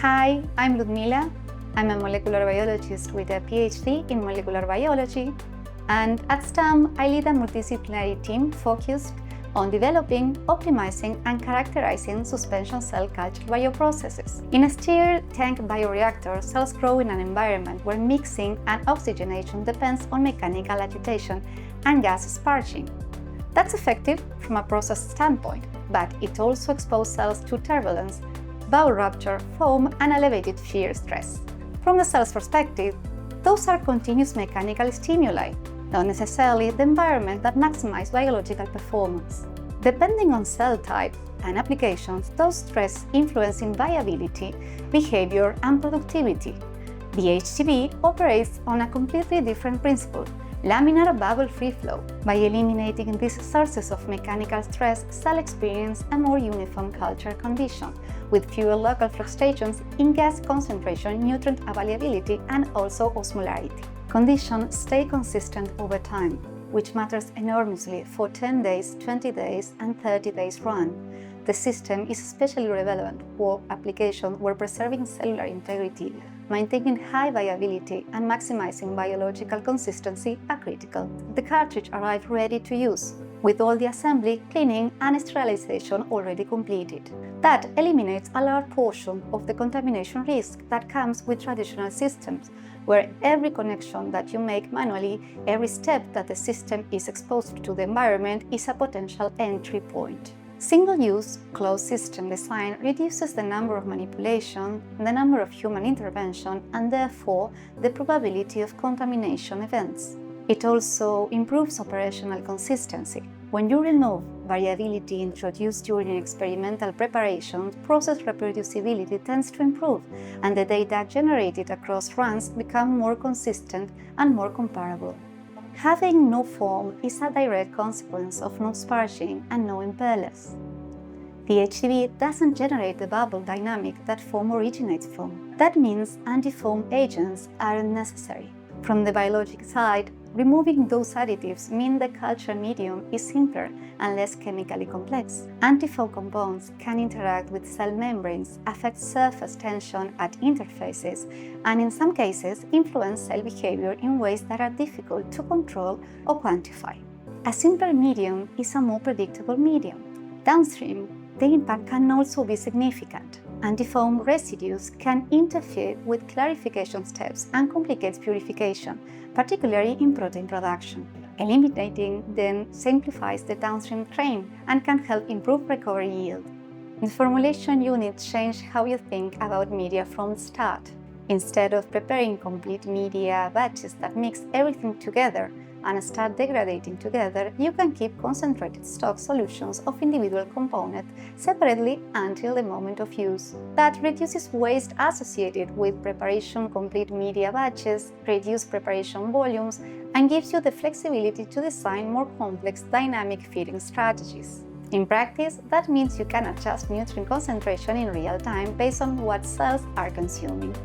Hi, I'm Ludmila. I'm a molecular biologist with a PhD in molecular biology, and at Stämm I lead a multidisciplinary team focused on developing, optimizing, and characterizing suspension cell culture bioprocesses. In a stirred tank bioreactor, cells grow in an environment where mixing and oxygenation depends on mechanical agitation and gas sparging. That's effective from a process standpoint, but it also exposes cells to turbulence, bow rupture, foam, and elevated shear stress. From the cell's perspective, those are continuous mechanical stimuli, not necessarily the environment that maximizes biological performance. Depending on cell type and applications, those stress influencing viability, behavior, and productivity. BHTB operates on a completely different principle, laminar bubble-free flow. By eliminating these sources of mechanical stress, cells experience a more uniform culture condition, with fewer local fluctuations in gas concentration, nutrient availability, and also osmolarity. Conditions stay consistent over time, which matters enormously for 10 days, 20 days, and 30 days run. The system is especially relevant for applications where preserving cellular integrity, maintaining high viability, and maximizing biological consistency are critical. The cartridge arrives ready to use, with all the assembly, cleaning, and sterilization already completed. That eliminates a large portion of the contamination risk that comes with traditional systems, where every connection that you make manually, every step that the system is exposed to the environment is a potential entry point. Single-use, closed system design reduces the number of manipulations, the number of human intervention, and therefore the probability of contamination events. It also improves operational consistency. When you remove variability introduced during experimental preparation, process reproducibility tends to improve, and the data generated across runs become more consistent and more comparable. Having no foam is a direct consequence of no sparging and no impellers. BHTB doesn't generate the bubble dynamic that foam originates from. That means antifoam agents aren't necessary. From the biologic side, removing those additives means the culture medium is simpler and less chemically complex. Antifoam compounds can interact with cell membranes, affect surface tension at interfaces, and in some cases influence cell behavior in ways that are difficult to control or quantify. A simpler medium is a more predictable medium. Downstream, the impact can also be significant. Antifoam residues can interfere with clarification steps and complicate purification, particularly in protein production. Eliminating them simplifies the downstream train and can help improve recovery yield. The formulation unit changes how you think about media from the start. Instead of preparing complete media batches that mix everything together and start degrading together, you can keep concentrated stock solutions of individual components separately until the moment of use. That reduces waste associated with preparation complete media batches, reduces preparation volumes, and gives you the flexibility to design more complex dynamic feeding strategies. In practice, that means you can adjust nutrient concentration in real time based on what cells are consuming,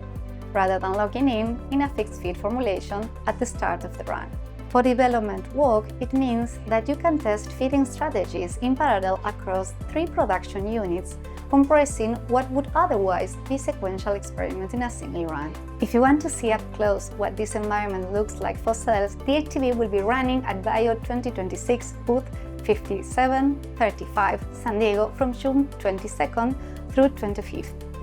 rather than logging in a fixed feed formulation at the start of the run. For development work, it means that you can test feeding strategies in parallel across 3 production units, compressing what would otherwise be sequential experiments in a single run. If you want to see up close what this environment looks like for cells, BHTB will be running at Bio 2026 booth 5735 San Diego from June 22nd through 25th.